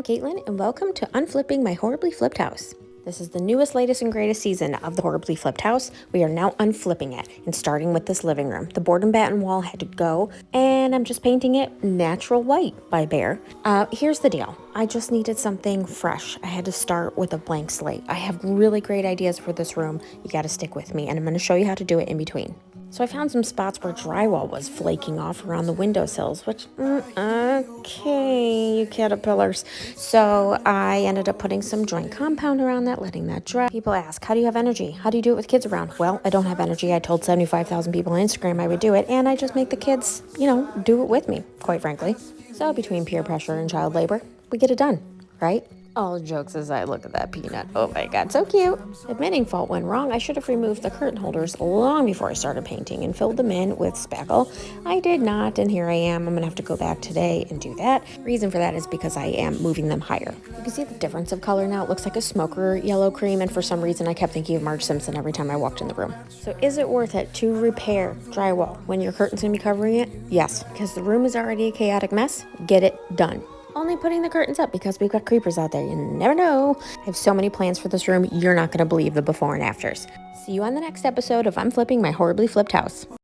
Caitlin, and welcome to Unflipping My Horribly Flipped House. This is the newest, latest, and greatest season of the Horribly Flipped House. We are now unflipping it and starting with this living room. The board and batten wall had to go, and I'm just painting it natural white by Bear. Here's the deal. I just needed something fresh. I had to start with a blank slate. I have really great ideas for this room. You got to stick with me, and I'm going to show you how to do it in between. So I found some spots where drywall was flaking off around the windowsills, which, okay, you caterpillars. So I ended up putting some joint compound around that, letting that dry. People ask, how do you have energy? How do you do it with kids around? Well, I don't have energy. I told 75,000 people on Instagram I would do it, and I just make the kids, do it with me, quite frankly. So between peer pressure and child labor, we get it done, right? All jokes aside, look at that peanut. Oh my God, so cute. Admitting fault went wrong. I should have removed the curtain holders long before I started painting and filled them in with spackle. I did not, and here I am. I'm gonna have to go back today and do that. Reason for that is because I am moving them higher. You can see the difference of color now. It looks like a smoker yellow cream, and for some reason I kept thinking of Marge Simpson every time I walked in the room. So is it worth it to repair drywall when your curtain's gonna be covering it? Yes, because the room is already a chaotic mess. Get it done. Only putting the curtains up because we've got creepers out there. You never know. I have so many plans for this room. You're not going to believe the before and afters. See you on the next episode of I'm Flipping My Horribly Flipped House.